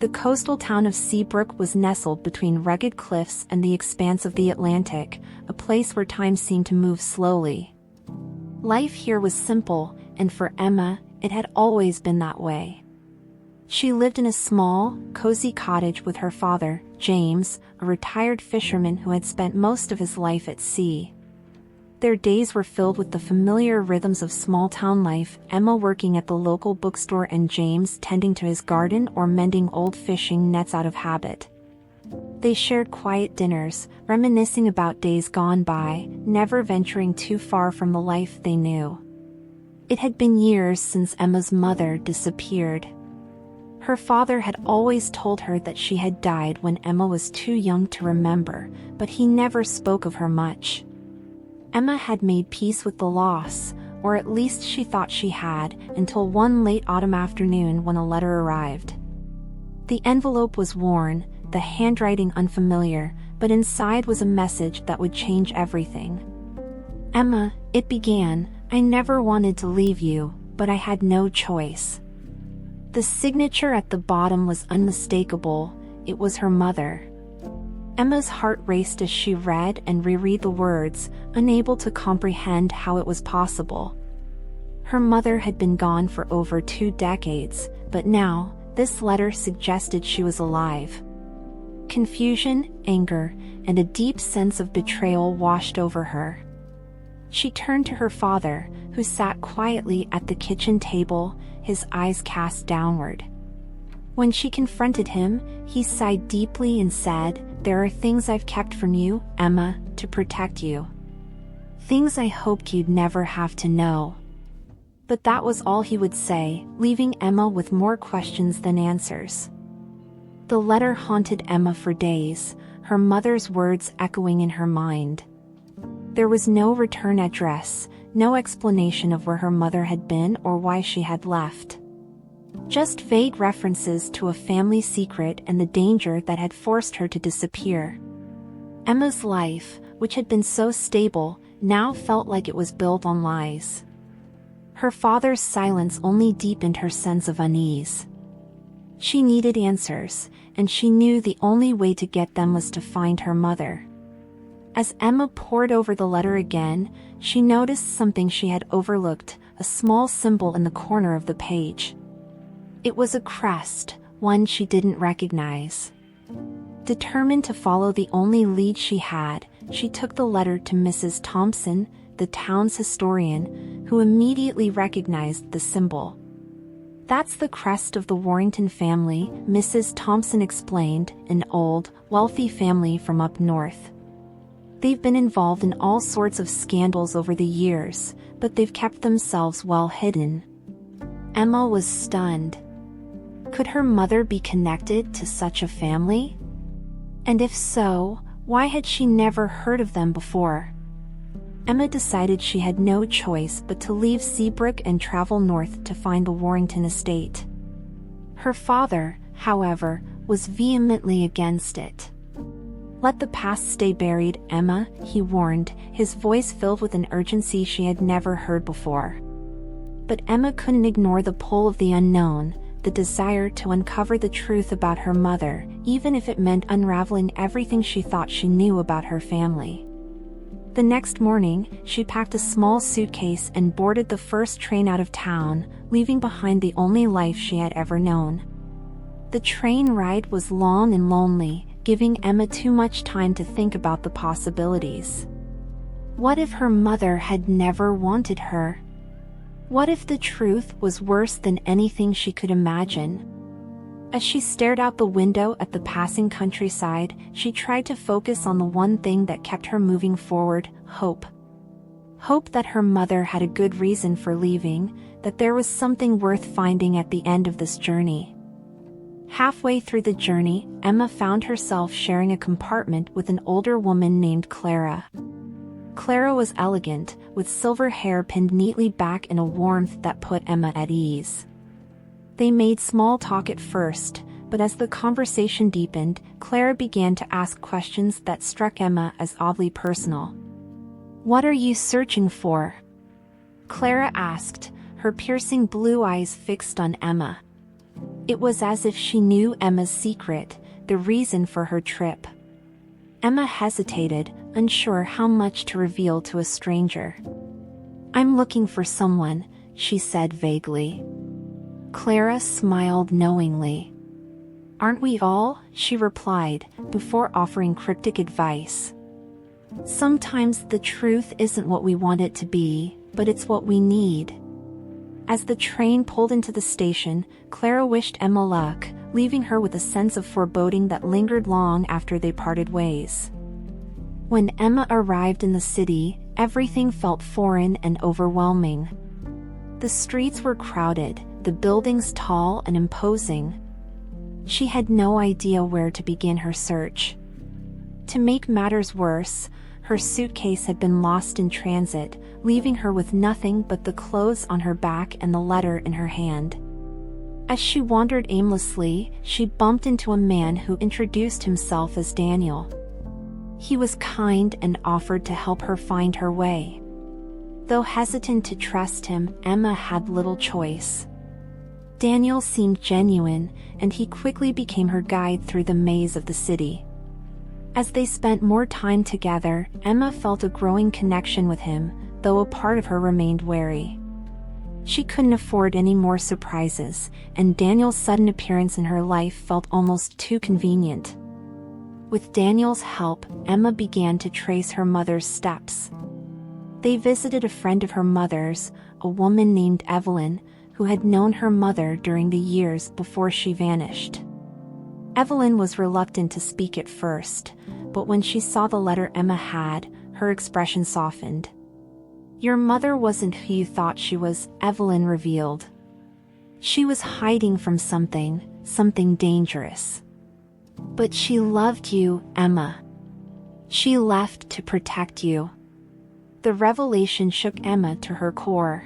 The coastal town of Seabrook was nestled between rugged cliffs and the expanse of the Atlantic, a place where time seemed to move slowly. Life here was simple, and for Emma, it had always been that way. She lived in a small, cozy cottage with her father, James, a retired fisherman who had spent most of his life at sea. Their days were filled with the familiar rhythms of small-town life, Emma working at the local bookstore and James tending to his garden or mending old fishing nets out of habit. They shared quiet dinners, reminiscing about days gone by, never venturing too far from the life they knew. It had been years since Emma's mother disappeared. Her father had always told her that she had died when Emma was too young to remember, but he never spoke of her much. Emma had made peace with the loss, or at least she thought she had, until one late autumn afternoon when a letter arrived. The envelope was worn, the handwriting unfamiliar, but inside was a message that would change everything. "Emma," it began, "I never wanted to leave you, but I had no choice." The signature at the bottom was unmistakable. It was her mother. Emma's heart raced as she read and reread the words, unable to comprehend how it was possible. Her mother had been gone for over 2 decades, but now, this letter suggested she was alive. Confusion, anger, and a deep sense of betrayal washed over her. She turned to her father, who sat quietly at the kitchen table, his eyes cast downward. When she confronted him, he sighed deeply and said, "There are things I've kept from you, Emma, to protect you. Things I hoped you'd never have to know." But that was all he would say, leaving Emma with more questions than answers. The letter haunted Emma for days, her mother's words echoing in her mind. There was no return address, no explanation of where her mother had been or why she had left. Just vague references to a family secret and the danger that had forced her to disappear. Emma's life, which had been so stable, now felt like it was built on lies. Her father's silence only deepened her sense of unease. She needed answers, and she knew the only way to get them was to find her mother. As Emma pored over the letter again, she noticed something she had overlooked, a small symbol in the corner of the page. It was a crest, one she didn't recognize. Determined to follow the only lead she had, she took the letter to Mrs. Thompson, the town's historian, who immediately recognized the symbol. "That's the crest of the Warrington family," Mrs. Thompson explained, "an old, wealthy family from up north. They've been involved in all sorts of scandals over the years, but they've kept themselves well hidden." Emma was stunned. Could her mother be connected to such a family? And if so, why had she never heard of them before? Emma decided she had no choice but to leave Seabrook and travel north to find the Warrington estate. Her father, however, was vehemently against it. "Let the past stay buried, Emma," he warned, his voice filled with an urgency she had never heard before. But Emma couldn't ignore the pull of the unknown, the desire to uncover the truth about her mother, even if it meant unraveling everything she thought she knew about her family. The next morning, she packed a small suitcase and boarded the first train out of town, leaving behind the only life she had ever known. The train ride was long and lonely, giving Emma too much time to think about the possibilities. What if her mother had never wanted her? What if the truth was worse than anything she could imagine? As she stared out the window at the passing countryside, she tried to focus on the one thing that kept her moving forward: hope. Hope that her mother had a good reason for leaving, that there was something worth finding at the end of this journey. Halfway through the journey, Emma found herself sharing a compartment with an older woman named Clara. Clara was elegant, with silver hair pinned neatly back in a warmth that put Emma at ease. They made small talk at first, but as the conversation deepened, Clara began to ask questions that struck Emma as oddly personal. "What are you searching for?" Clara asked, her piercing blue eyes fixed on Emma. It was as if she knew Emma's secret, the reason for her trip. Emma hesitated, unsure how much to reveal to a stranger. "I'm looking for someone," she said vaguely. Clara smiled knowingly. "Aren't we all?" she replied, before offering cryptic advice. "Sometimes the truth isn't what we want it to be, but it's what we need." As the train pulled into the station, Clara wished Emma luck, leaving her with a sense of foreboding that lingered long after they parted ways. When Emma arrived in the city, everything felt foreign and overwhelming. The streets were crowded, the buildings tall and imposing. She had no idea where to begin her search. To make matters worse, her suitcase had been lost in transit, leaving her with nothing but the clothes on her back and the letter in her hand. As she wandered aimlessly, she bumped into a man who introduced himself as Daniel. He was kind and offered to help her find her way. Though hesitant to trust him, Emma had little choice. Daniel seemed genuine, and he quickly became her guide through the maze of the city. As they spent more time together, Emma felt a growing connection with him, though a part of her remained wary. She couldn't afford any more surprises, and Daniel's sudden appearance in her life felt almost too convenient. With Daniel's help, Emma began to trace her mother's steps. They visited a friend of her mother's, a woman named Evelyn, who had known her mother during the years before she vanished. Evelyn was reluctant to speak at first, but when she saw the letter Emma had, her expression softened. "Your mother wasn't who you thought she was," Evelyn revealed. "She was hiding from something dangerous. But she loved you, Emma. She left to protect you." The revelation shook Emma to her core.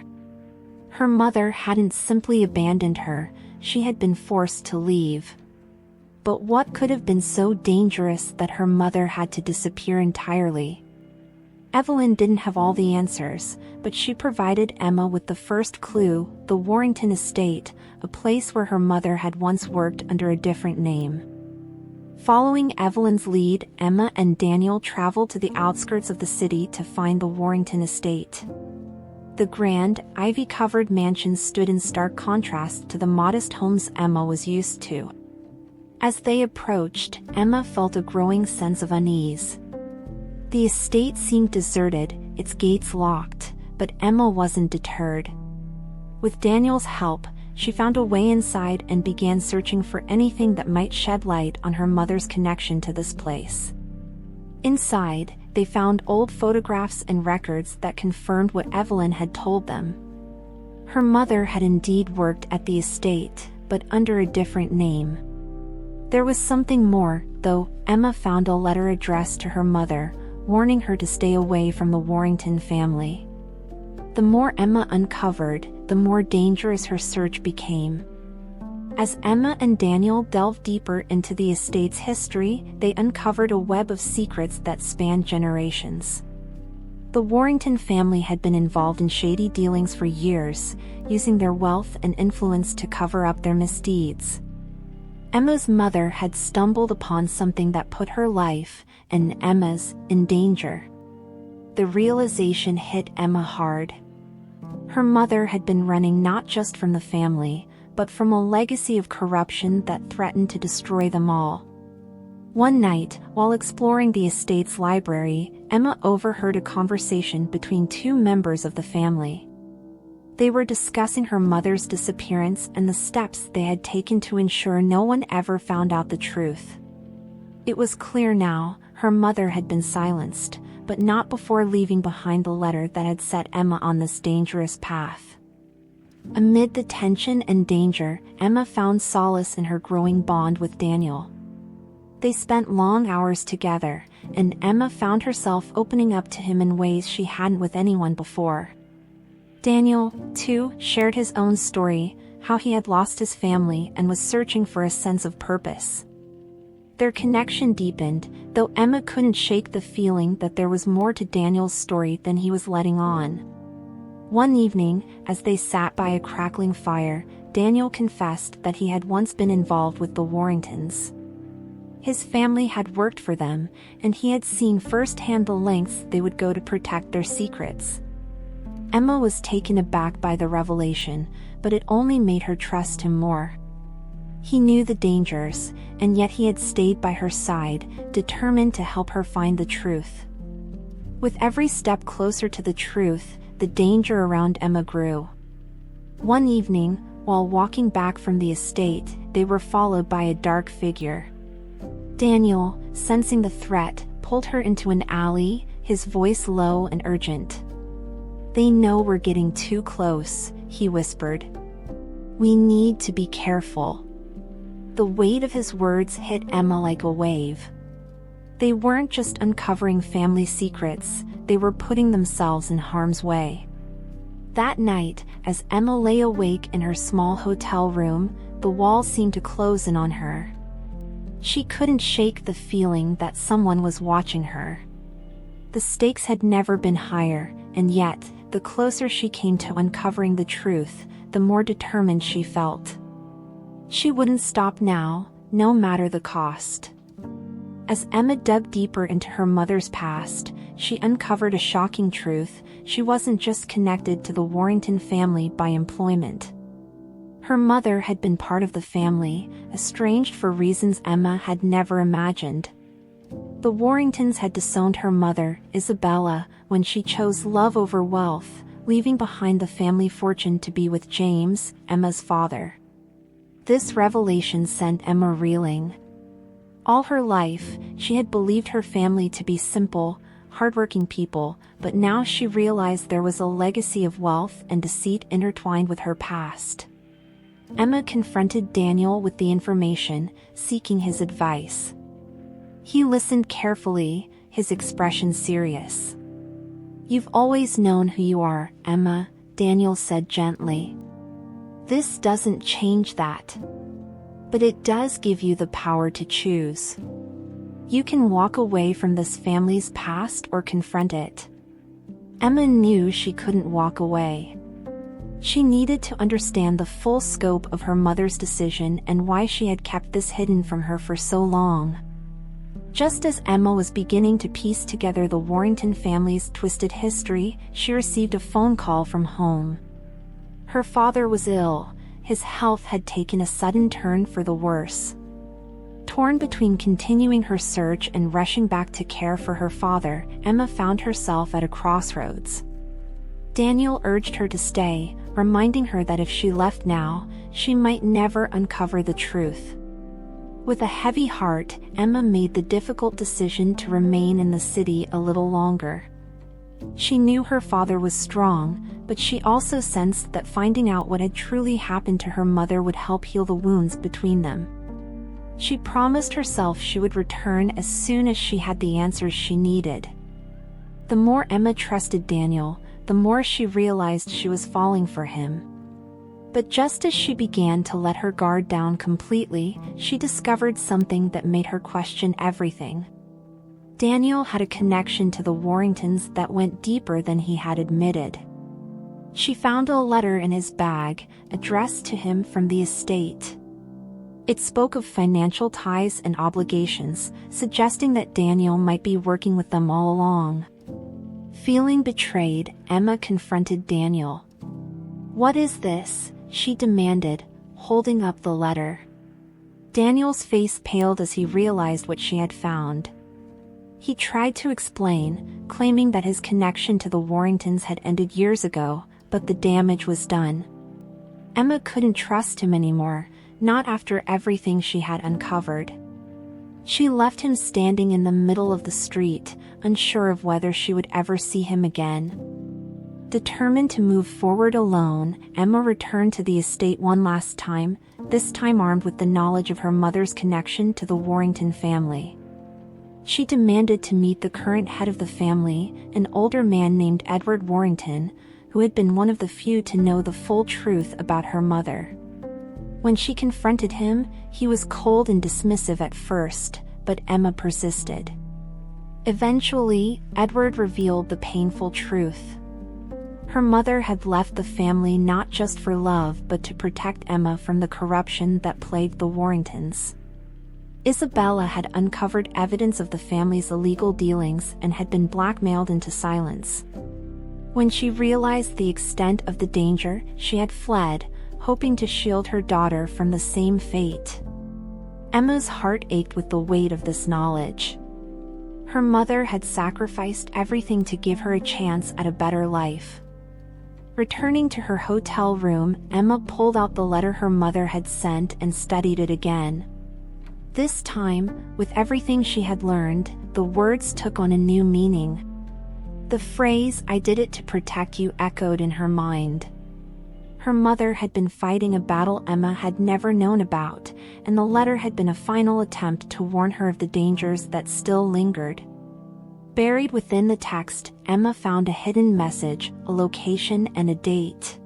Her mother hadn't simply abandoned her, she had been forced to leave. But what could have been so dangerous that her mother had to disappear entirely? Evelyn didn't have all the answers, but she provided Emma with the first clue: the Warrington estate, a place where her mother had once worked under a different name. Following Evelyn's lead, Emma and Daniel traveled to the outskirts of the city to find the Warrington estate. The grand, ivy-covered mansion stood in stark contrast to the modest homes Emma was used to. As they approached, Emma felt a growing sense of unease. The estate seemed deserted, its gates locked, but Emma wasn't deterred. With Daniel's help, she found a way inside and began searching for anything that might shed light on her mother's connection to this place. Inside, they found old photographs and records that confirmed what Evelyn had told them. Her mother had indeed worked at the estate, but under a different name. There was something more, though. Emma found a letter addressed to her mother, warning her to stay away from the Warrington family. The more Emma uncovered, the more dangerous her search became. As Emma and Daniel delved deeper into the estate's history, they uncovered a web of secrets that spanned generations. The Warrington family had been involved in shady dealings for years, using their wealth and influence to cover up their misdeeds. Emma's mother had stumbled upon something that put her life, and Emma's, in danger. The realization hit Emma hard. Her mother had been running not just from the family, but from a legacy of corruption that threatened to destroy them all. One night, while exploring the estate's library, Emma overheard a conversation between two members of the family. They were discussing her mother's disappearance and the steps they had taken to ensure no one ever found out the truth. It was clear now, her mother had been silenced, but not before leaving behind the letter that had set Emma on this dangerous path. Amid the tension and danger, Emma found solace in her growing bond with Daniel. They spent long hours together, and Emma found herself opening up to him in ways she hadn't with anyone before. Daniel, too, shared his own story, how he had lost his family and was searching for a sense of purpose. Their connection deepened, though Emma couldn't shake the feeling that there was more to Daniel's story than he was letting on. One evening, as they sat by a crackling fire, Daniel confessed that he had once been involved with the Warringtons. His family had worked for them, and he had seen firsthand the lengths they would go to protect their secrets. Emma was taken aback by the revelation, but it only made her trust him more. He knew the dangers, and yet he had stayed by her side, determined to help her find the truth. With every step closer to the truth, the danger around Emma grew. One evening, while walking back from the estate, they were followed by a dark figure. Daniel, sensing the threat, pulled her into an alley, his voice low and urgent. "They know we're getting too close," he whispered. "We need to be careful." The weight of his words hit Emma like a wave. They weren't just uncovering family secrets, they were putting themselves in harm's way. That night, as Emma lay awake in her small hotel room, the walls seemed to close in on her. She couldn't shake the feeling that someone was watching her. The stakes had never been higher, and yet, the closer she came to uncovering the truth, the more determined she felt. She wouldn't stop now, no matter the cost. As Emma dug deeper into her mother's past, she uncovered a shocking truth: she wasn't just connected to the Warrington family by employment. Her mother had been part of the family, estranged for reasons Emma had never imagined. The Warringtons had disowned her mother, Isabella, when she chose love over wealth, leaving behind the family fortune to be with James, Emma's father. This revelation sent Emma reeling. All her life, she had believed her family to be simple, hardworking people, but now she realized there was a legacy of wealth and deceit intertwined with her past. Emma confronted Daniel with the information, seeking his advice. He listened carefully, his expression serious. "You've always known who you are, Emma," Daniel said gently. "This doesn't change that. But it does give you the power to choose. You can walk away from this family's past or confront it." Emma knew she couldn't walk away. She needed to understand the full scope of her mother's decision and why she had kept this hidden from her for so long. Just as Emma was beginning to piece together the Warrington family's twisted history, she received a phone call from home. Her father was ill. His health had taken a sudden turn for the worse. Torn between continuing her search and rushing back to care for her father, Emma found herself at a crossroads. Daniel urged her to stay, reminding her that if she left now, she might never uncover the truth. With a heavy heart, Emma made the difficult decision to remain in the city a little longer. She knew her father was strong, but she also sensed that finding out what had truly happened to her mother would help heal the wounds between them. She promised herself she would return as soon as she had the answers she needed. The more Emma trusted Daniel, the more she realized she was falling for him. But just as she began to let her guard down completely, she discovered something that made her question everything. Daniel had a connection to the Warringtons that went deeper than he had admitted. She found a letter in his bag, addressed to him from the estate. It spoke of financial ties and obligations, suggesting that Daniel might be working with them all along. Feeling betrayed, Emma confronted Daniel. "What is this?" she demanded, holding up the letter. Daniel's face paled as he realized what she had found. He tried to explain, claiming that his connection to the Warringtons had ended years ago, but the damage was done. Emma couldn't trust him anymore, not after everything she had uncovered. She left him standing in the middle of the street, unsure of whether she would ever see him again. Determined to move forward alone, Emma returned to the estate one last time, this time armed with the knowledge of her mother's connection to the Warrington family. She demanded to meet the current head of the family, an older man named Edward Warrington, who had been one of the few to know the full truth about her mother. When she confronted him, he was cold and dismissive at first, but Emma persisted. Eventually, Edward revealed the painful truth. Her mother had left the family not just for love but to protect Emma from the corruption that plagued the Warringtons. Isabella had uncovered evidence of the family's illegal dealings and had been blackmailed into silence. When she realized the extent of the danger, she had fled, hoping to shield her daughter from the same fate. Emma's heart ached with the weight of this knowledge. Her mother had sacrificed everything to give her a chance at a better life. Returning to her hotel room, Emma pulled out the letter her mother had sent and studied it again. This time, with everything she had learned, the words took on a new meaning. The phrase, "I did it to protect you," echoed in her mind. Her mother had been fighting a battle Emma had never known about, and the letter had been a final attempt to warn her of the dangers that still lingered. Buried within the text, Emma found a hidden message, a location and a date.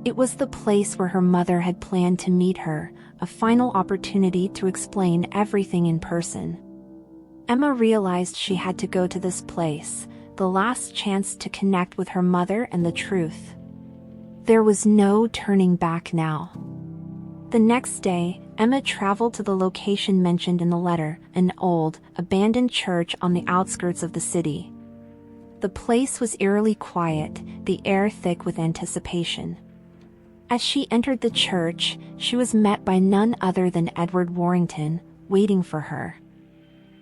It was the place where her mother had planned to meet her, a final opportunity to explain everything in person. Emma realized she had to go to this place, the last chance to connect with her mother and the truth. There was no turning back now. The next day, Emma traveled to the location mentioned in the letter, an old, abandoned church on the outskirts of the city. The place was eerily quiet, the air thick with anticipation. As she entered the church, she was met by none other than Edward Warrington, waiting for her.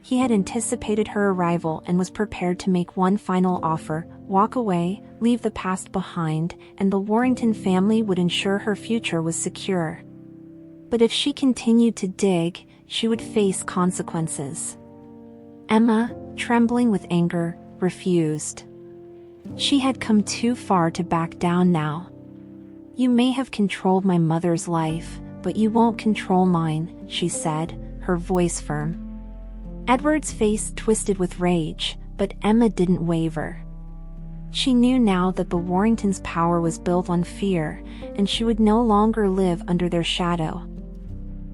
He had anticipated her arrival and was prepared to make one final offer: walk away, leave the past behind, and the Warrington family would ensure her future was secure. But if she continued to dig, she would face consequences. Emma, trembling with anger, refused. She had come too far to back down now. "You may have controlled my mother's life, but you won't control mine," she said, her voice firm. Edward's face twisted with rage, but Emma didn't waver. She knew now that the Warringtons' power was built on fear, and she would no longer live under their shadow.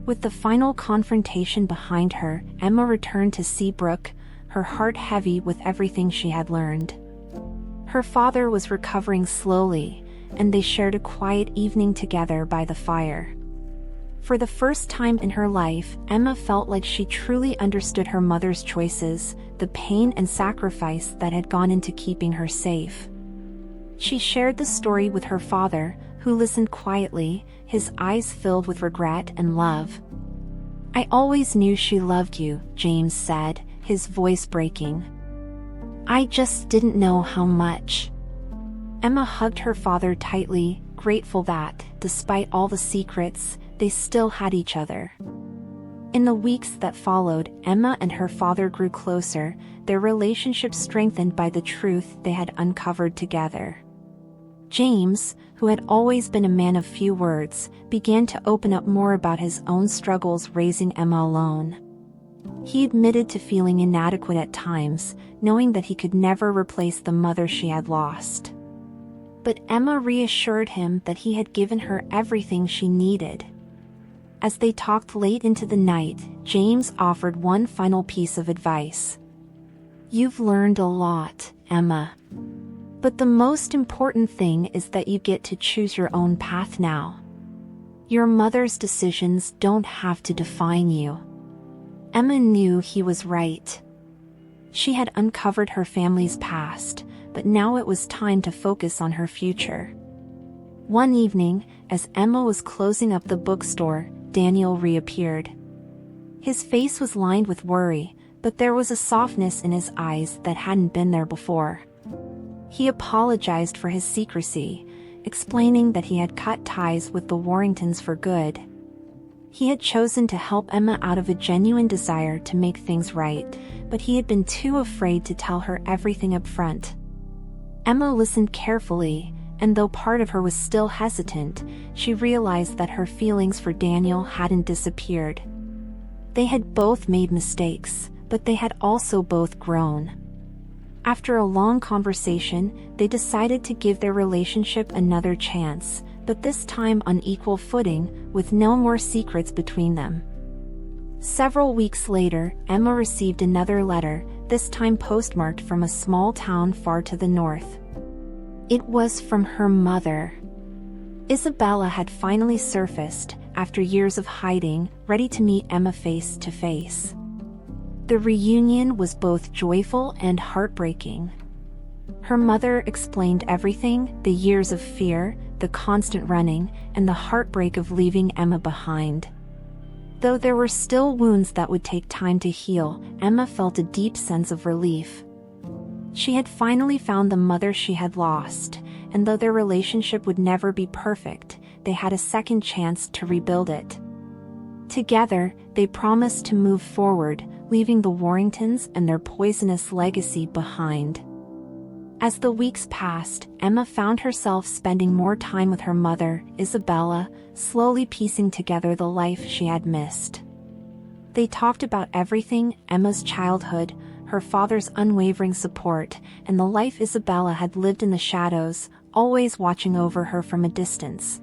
With the final confrontation behind her, Emma returned to Seabrook, her heart heavy with everything she had learned. Her father was recovering slowly, and they shared a quiet evening together by the fire. For the first time in her life, Emma felt like she truly understood her mother's choices, the pain and sacrifice that had gone into keeping her safe. She shared the story with her father, who listened quietly, his eyes filled with regret and love. "I always knew she loved you," James said, his voice breaking. "I just didn't know how much." Emma hugged her father tightly, grateful that, despite all the secrets, they still had each other. In the weeks that followed, Emma and her father grew closer, their relationship strengthened by the truth they had uncovered together. James, who had always been a man of few words, began to open up more about his own struggles raising Emma alone. He admitted to feeling inadequate at times, knowing that he could never replace the mother she had lost. But Emma reassured him that he had given her everything she needed. As they talked late into the night, James offered one final piece of advice. "You've learned a lot, Emma. But the most important thing is that you get to choose your own path now. Your mother's decisions don't have to define you." Emma knew he was right. She had uncovered her family's past, but now it was time to focus on her future. One evening, as Emma was closing up the bookstore, Daniel reappeared. His face was lined with worry, but there was a softness in his eyes that hadn't been there before. He apologized for his secrecy, explaining that he had cut ties with the Warringtons for good. He had chosen to help Emma out of a genuine desire to make things right, but he had been too afraid to tell her everything up front. Emma listened carefully, and though part of her was still hesitant, she realized that her feelings for Daniel hadn't disappeared. They had both made mistakes, but they had also both grown. After a long conversation, they decided to give their relationship another chance, but this time on equal footing, with no more secrets between them. Several weeks later, Emma received another letter, this time postmarked from a small town far to the north. It was from her mother. Isabella had finally surfaced, after years of hiding, ready to meet Emma face to face. The reunion was both joyful and heartbreaking. Her mother explained everything: the years of fear, the constant running, and the heartbreak of leaving Emma behind. Though there were still wounds that would take time to heal, Emma felt a deep sense of relief. She had finally found the mother she had lost, and though their relationship would never be perfect, they had a second chance to rebuild it. Together, they promised to move forward, leaving the Warringtons and their poisonous legacy behind. As the weeks passed, Emma found herself spending more time with her mother, Isabella, slowly piecing together the life she had missed. They talked about everything: Emma's childhood, her father's unwavering support, and the life Isabella had lived in the shadows, always watching over her from a distance.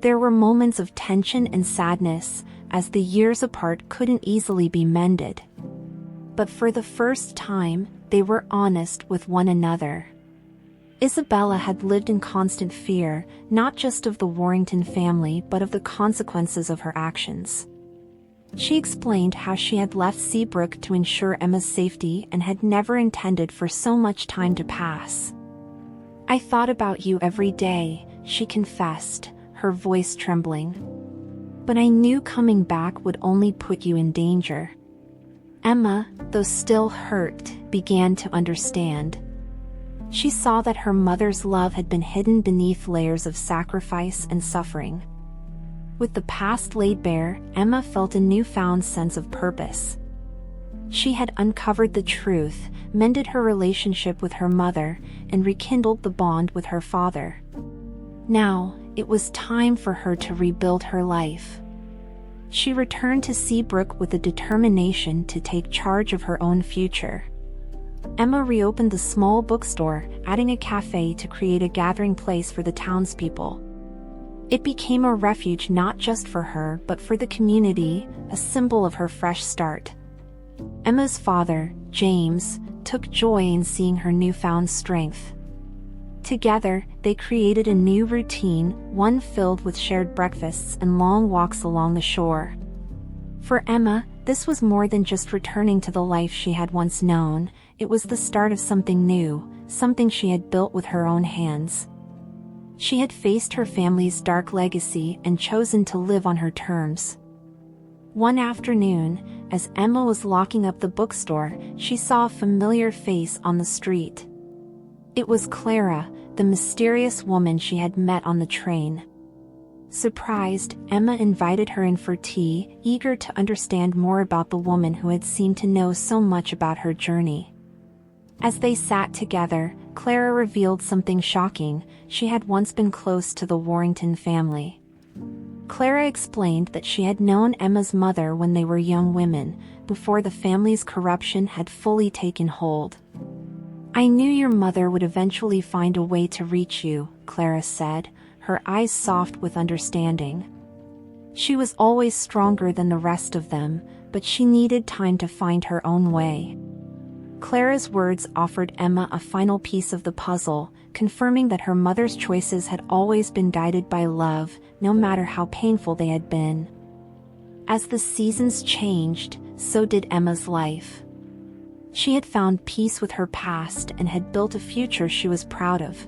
There were moments of tension and sadness, as the years apart couldn't easily be mended. But for the first time, they were honest with one another. Isabella had lived in constant fear, not just of the Warrington family but of the consequences of her actions. She explained how she had left Seabrook to ensure Emma's safety and had never intended for so much time to pass. "I thought about you every day," she confessed, her voice trembling. "But I knew coming back would only put you in danger." Emma, though still hurt, began to understand. She saw that her mother's love had been hidden beneath layers of sacrifice and suffering. With the past laid bare, Emma felt a newfound sense of purpose. She had uncovered the truth, mended her relationship with her mother, and rekindled the bond with her father. Now, it was time for her to rebuild her life. She returned to Seabrook with a determination to take charge of her own future. Emma reopened the small bookstore, adding a cafe to create a gathering place for the townspeople. It became a refuge not just for her but for the community, a symbol of her fresh start. Emma's father, James, took joy in seeing her newfound strength. Together, they created a new routine, one filled with shared breakfasts and long walks along the shore. For Emma, this was more than just returning to the life she had once known. It was the start of something new, something she had built with her own hands. She had faced her family's dark legacy and chosen to live on her terms. One afternoon, as Emma was locking up the bookstore, she saw a familiar face on the street. It was Clara, the mysterious woman she had met on the train. Surprised, Emma invited her in for tea, eager to understand more about the woman who had seemed to know so much about her journey. As they sat together, Clara revealed something shocking: she had once been close to the Warrington family. Clara explained that she had known Emma's mother when they were young women, before the family's corruption had fully taken hold. "I knew your mother would eventually find a way to reach you," Clara said, her eyes soft with understanding. "She was always stronger than the rest of them, but she needed time to find her own way." Clara's words offered Emma a final piece of the puzzle, confirming that her mother's choices had always been guided by love, no matter how painful they had been. As the seasons changed, so did Emma's life. She had found peace with her past and had built a future she was proud of.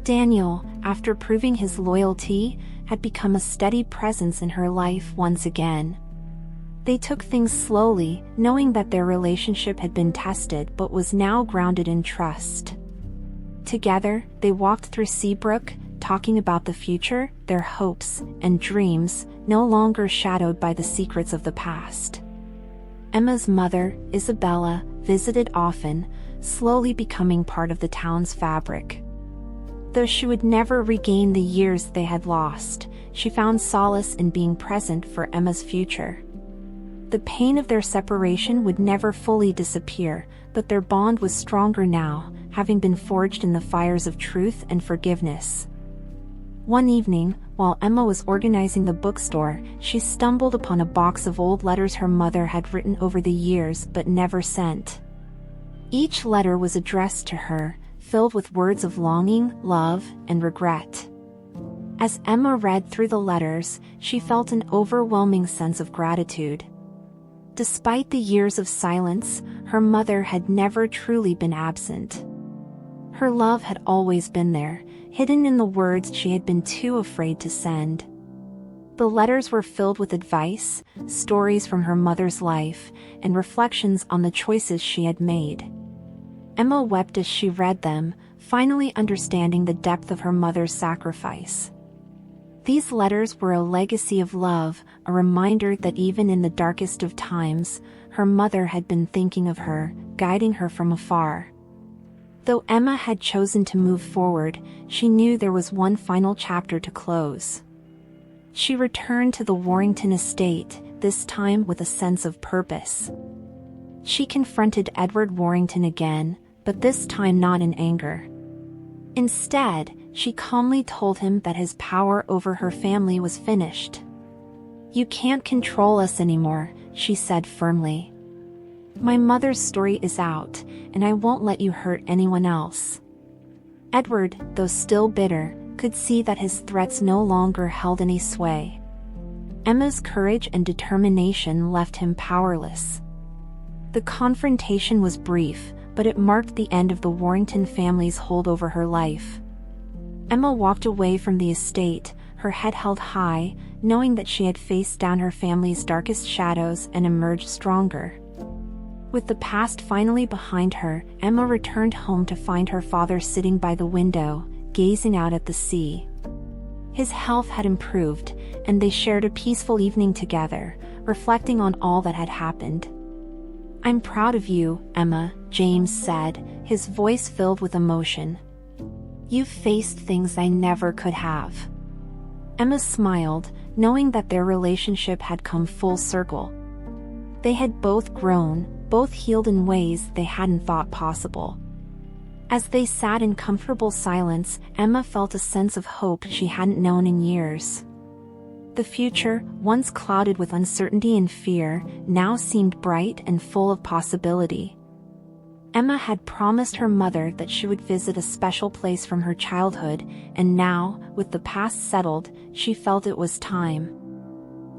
Daniel, after proving his loyalty, had become a steady presence in her life once again. They took things slowly, knowing that their relationship had been tested but was now grounded in trust. Together, they walked through Seabrook, talking about the future, their hopes and dreams, no longer shadowed by the secrets of the past. Emma's mother, Isabella, visited often, slowly becoming part of the town's fabric. Though she would never regain the years they had lost, she found solace in being present for Emma's future. The pain of their separation would never fully disappear, but their bond was stronger now, having been forged in the fires of truth and forgiveness. One evening, while Emma was organizing the bookstore, she stumbled upon a box of old letters her mother had written over the years but never sent. Each letter was addressed to her, filled with words of longing, love, and regret. As Emma read through the letters, she felt an overwhelming sense of gratitude. Despite the years of silence, her mother had never truly been absent. Her love had always been there, hidden in the words she had been too afraid to send. The letters were filled with advice, stories from her mother's life, and reflections on the choices she had made. Emma wept as she read them, finally understanding the depth of her mother's sacrifice. These letters were a legacy of love, a reminder that even in the darkest of times, her mother had been thinking of her, guiding her from afar. Though Emma had chosen to move forward, she knew there was one final chapter to close. She returned to the Warrington estate, this time with a sense of purpose. She confronted Edward Warrington again, but this time not in anger. Instead, she calmly told him that his power over her family was finished. "You can't control us anymore," she said firmly. "My mother's story is out, and I won't let you hurt anyone else." Edward, though still bitter, could see that his threats no longer held any sway. Emma's courage and determination left him powerless. The confrontation was brief, but it marked the end of the Warrington family's hold over her life. Emma walked away from the estate, her head held high, knowing that she had faced down her family's darkest shadows and emerged stronger. With the past finally behind her, Emma returned home to find her father sitting by the window, gazing out at the sea. His health had improved, and they shared a peaceful evening together, reflecting on all that had happened. "I'm proud of you, Emma," James said, his voice filled with emotion. "You've faced things I never could have." Emma smiled, knowing that their relationship had come full circle. They had both grown, both healed in ways they hadn't thought possible. As they sat in comfortable silence, Emma felt a sense of hope she hadn't known in years. The future, once clouded with uncertainty and fear, now seemed bright and full of possibility. Emma had promised her mother that she would visit a special place from her childhood, and now, with the past settled, she felt it was time.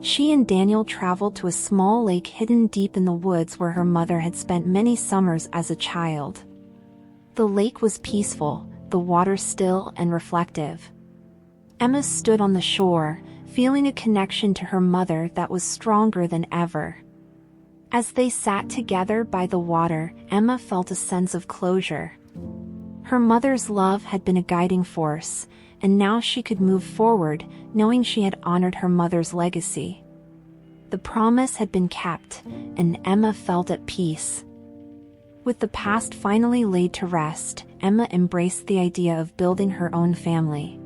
She and Daniel traveled to a small lake hidden deep in the woods where her mother had spent many summers as a child. The lake was peaceful, the water still and reflective. Emma stood on the shore, feeling a connection to her mother that was stronger than ever. As they sat together by the water, Emma felt a sense of closure. Her mother's love had been a guiding force, and now she could move forward, knowing she had honored her mother's legacy. The promise had been kept, and Emma felt at peace. With the past finally laid to rest, Emma embraced the idea of building her own family.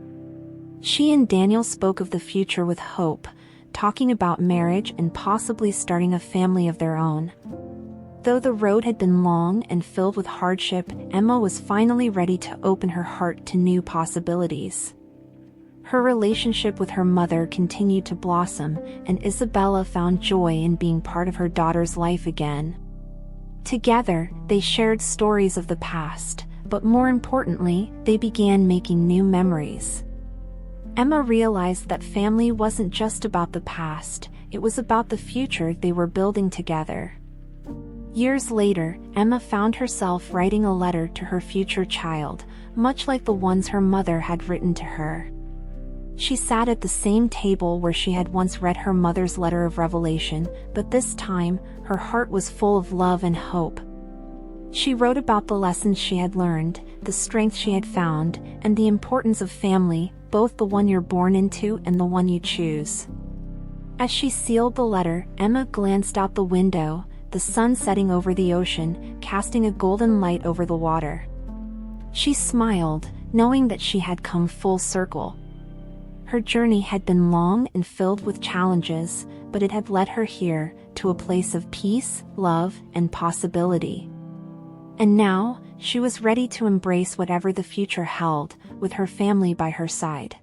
She and Daniel spoke of the future with hope, talking about marriage and possibly starting a family of their own. Though the road had been long and filled with hardship, Emma was finally ready to open her heart to new possibilities. Her relationship with her mother continued to blossom, and Isabella found joy in being part of her daughter's life again. Together, they shared stories of the past, but more importantly, they began making new memories. Emma realized that family wasn't just about the past, it was about the future they were building together. Years later, Emma found herself writing a letter to her future child, much like the ones her mother had written to her. She sat at the same table where she had once read her mother's letter of revelation, but this time, her heart was full of love and hope. She wrote about the lessons she had learned, the strength she had found, and the importance of family, both the one you're born into and the one you choose. As she sealed the letter, Emma glanced out the window, the sun setting over the ocean, casting a golden light over the water. She smiled, knowing that she had come full circle. Her journey had been long and filled with challenges, but it had led her here, to a place of peace, love, and possibility. And now, she was ready to embrace whatever the future held, with her family by her side.